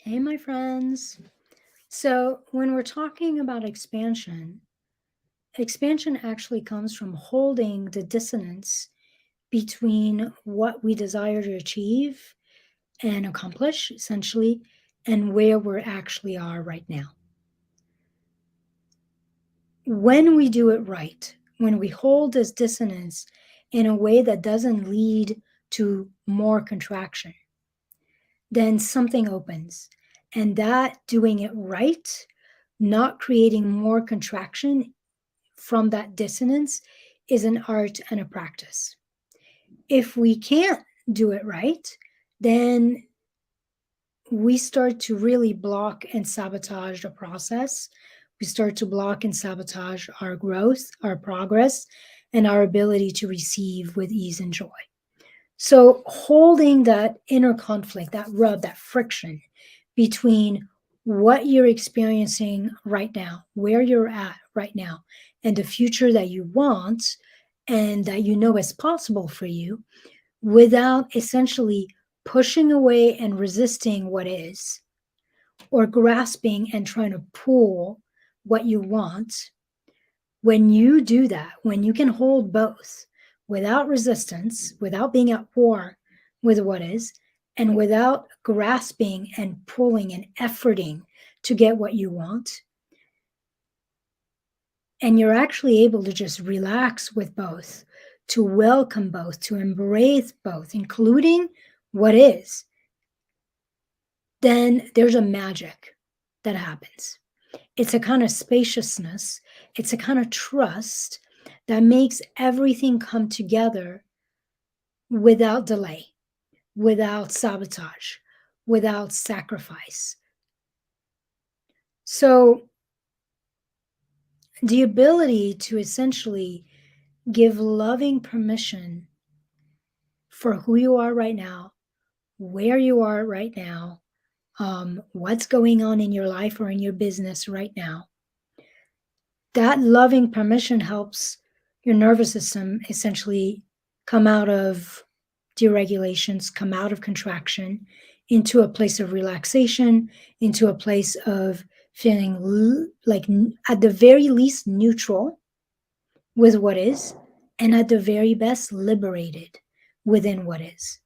Hey, my friends. So, when we're talking about expansion actually comes from holding the dissonance between what we desire to achieve and accomplish, essentially, and where we actually are right now. When we do it right, when we hold this dissonance in a way that doesn't lead to more contraction, then something opens. And that doing it right, not creating more contraction from that dissonance, is an art and a practice. If we can't do it right, then we start to really block and sabotage the process. We start to block and sabotage our growth, our progress, and our ability to receive with ease and joy. So, holding that inner conflict, that rub, that friction between what you're experiencing right now, where you're at right now, and the future that you want and that you know is possible for you, without essentially pushing away and resisting what is, or grasping and trying to pull what you want. When you do that, when you can hold both without resistance, without being at war with what is, and without grasping and pulling and efforting to get what you want, and you're actually able to just relax with both, to welcome both, to embrace both, including what is, then there's a magic that happens. It's a kind of spaciousness, it's a kind of trust that makes everything come together without delay, without sabotage, without sacrifice. So, the ability to essentially give loving permission for who you are right now, where you are right now, what's going on in your life or in your business right now. That loving permission helps your nervous system essentially come out of deregulations, come out of contraction into a place of relaxation, into a place of feeling like at the very least neutral with what is, and at the very best liberated within what is.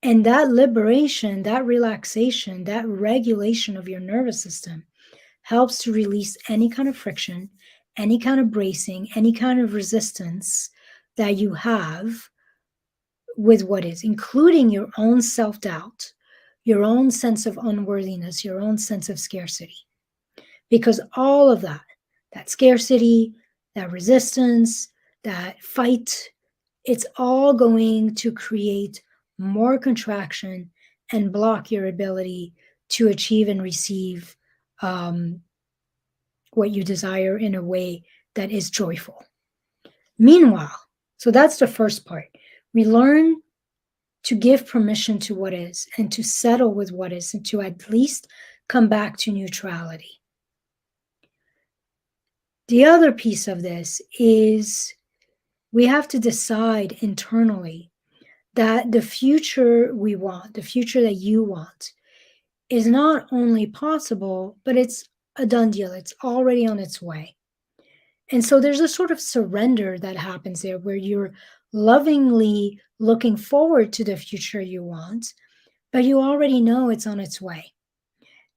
And that liberation, that relaxation, that regulation of your nervous system helps to release any kind of friction, any kind of bracing, any kind of resistance that you have with what is, including your own self doubt, your own sense of unworthiness, your own sense of scarcity. Because all of that scarcity, that resistance, that fight, it's all going to create more contraction and block your ability to achieve and receive what you desire in a way that is joyful. Meanwhile, so that's the first part. We learn to give permission to what is and to settle with what is and to at least come back to neutrality. The other piece of this is we have to decide internally that the future we want, the future that you want, is not only possible, but it's a done deal. It's already on its way. And so there's a sort of surrender that happens there where you're lovingly looking forward to the future you want, but you already know it's on its way.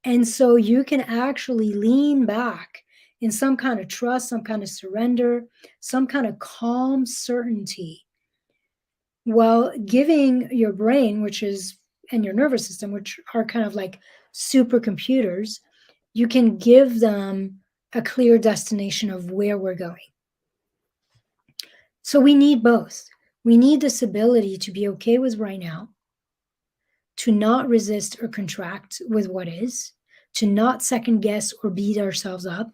And so you can actually lean back in some kind of trust, some kind of surrender, some kind of calm certainty, while giving your brain, which is, and your nervous system, which are kind of like supercomputers, you can give them a clear destination of where we're going. So we need both. We need this ability to be okay with right now, to not resist or contract with what is, to not second guess or beat ourselves up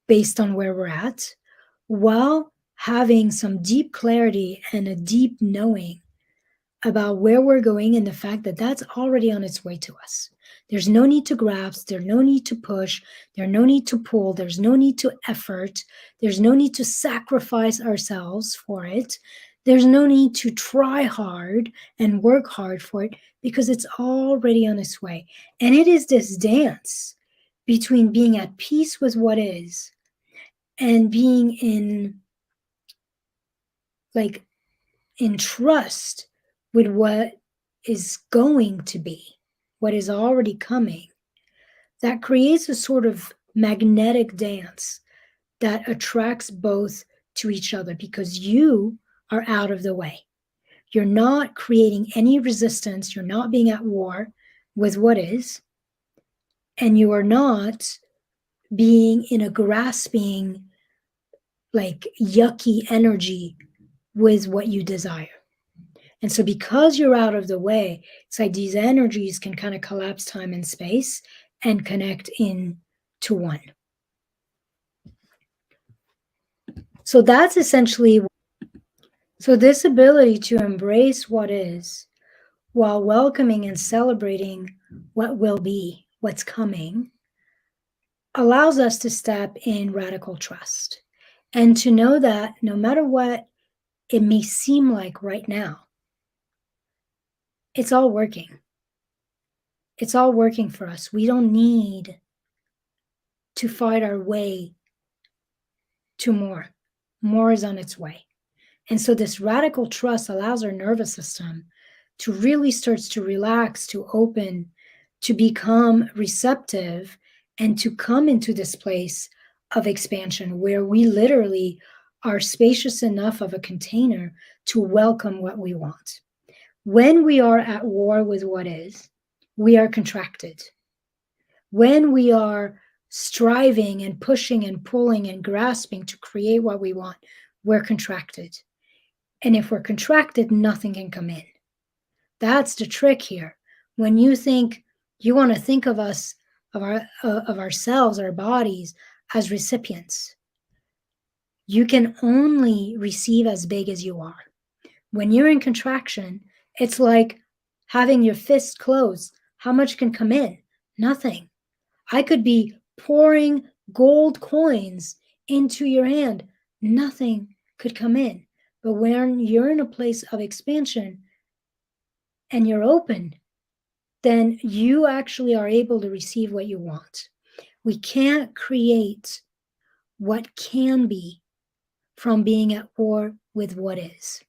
based on where we're at, while having some deep clarity and a deep knowing about where we're going and the fact that that's already on its way to us. There's no need to grasp, there's no need to push, there's no need to pull, there's no need to effort, there's no need to sacrifice ourselves for it. There's no need to try hard and work hard for it because it's already on its way. And it is this dance between being at peace with what is and being like in trust with what is going to be, what is already coming, that creates a sort of magnetic dance that attracts both to each other because you are out of the way. You're not creating any resistance. You're not being at war with what is. And you are not being in a grasping, like yucky energy with what you desire. And so, because you're out of the way, it's like these energies can kind of collapse time and space and connect in to one. So, that's essentially so this ability to embrace what is while welcoming and celebrating what will be, what's coming, allows us to step in radical trust and to know that no matter what it may seem like right now, it's all working. It's all working for us. We don't need to fight our way to more. More is on its way. And so this radical trust allows our nervous system to really starts to relax, to open, to become receptive, and to come into this place of expansion where we literally are spacious enough of a container to welcome what we want. When we are at war with what is, we are contracted. When we are striving and pushing and pulling and grasping to create what we want, we're contracted. And if we're contracted, nothing can come in. That's the trick here. When you think you want to think of us, of ourselves, our bodies as recipients, you can only receive as big as you are. When you're in contraction, it's like having your fist closed. How much can come in? Nothing. I could be pouring gold coins into your hand. Nothing could come in. But when you're in a place of expansion and you're open, then you actually are able to receive what you want. We can't create what can be from being at war with what is.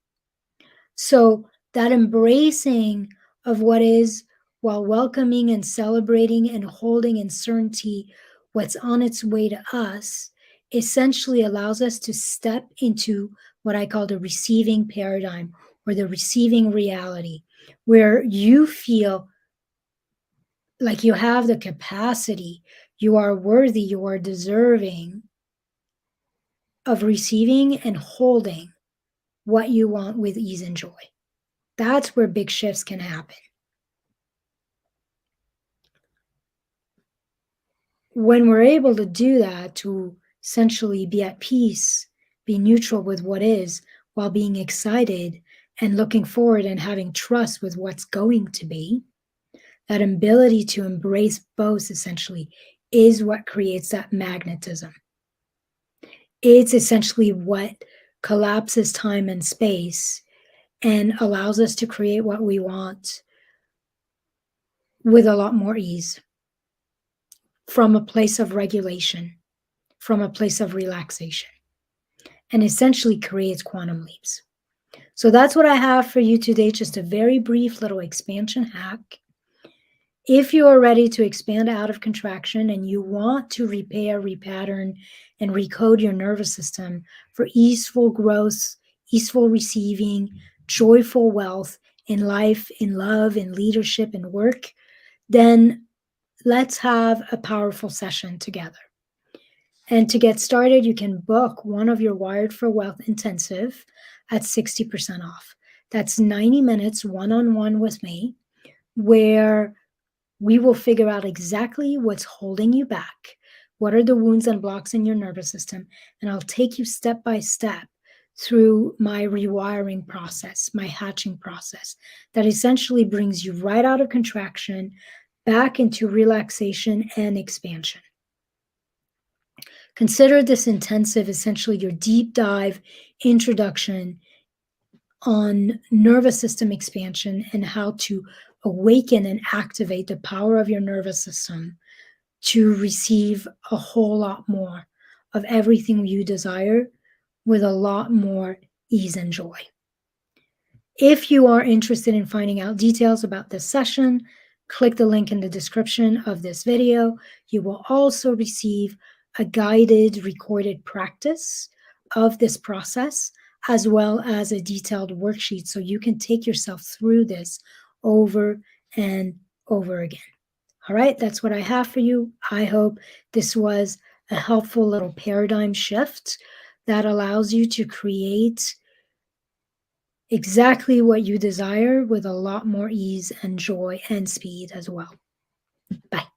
So that embracing of what is while welcoming and celebrating and holding in certainty what's on its way to us essentially allows us to step into what I call the receiving paradigm or the receiving reality, where you feel like you have the capacity, you are worthy, you are deserving of receiving and holding what you want with ease and joy. That's where big shifts can happen. When we're able to do that, to essentially be at peace, be neutral with what is, while being excited and looking forward and having trust with what's going to be, that ability to embrace both essentially is what creates that magnetism. It's essentially what collapses time and space and allows us to create what we want with a lot more ease from a place of regulation, from a place of relaxation, and essentially creates quantum leaps. So that's what I have for you today, just a very brief little expansion hack. If you are ready to expand out of contraction and you want to repair, repattern, and recode your nervous system for easeful growth, easeful receiving, joyful wealth in life, in love, in leadership, and work, then let's have a powerful session together. And to get started, you can book one of your Wired for Wealth intensive at 60% off. That's 90 minutes one-on-one with me, where we will figure out exactly what's holding you back. What are the wounds and blocks in your nervous system? And I'll take you step by step through my rewiring process, my hatching process, that essentially brings you right out of contraction, back into relaxation and expansion. Consider this intensive essentially your deep dive introduction on nervous system expansion and how to awaken and activate the power of your nervous system to receive a whole lot more of everything you desire with a lot more ease and joy. If you are interested in finding out details about this session, click the link in the description of this video. You will also receive a guided recorded practice of this process, as well as a detailed worksheet so you can take yourself through this over and over again. All right, that's what I have for you. I hope this was a helpful little paradigm shift that allows you to create exactly what you desire with a lot more ease and joy and speed as well. Bye.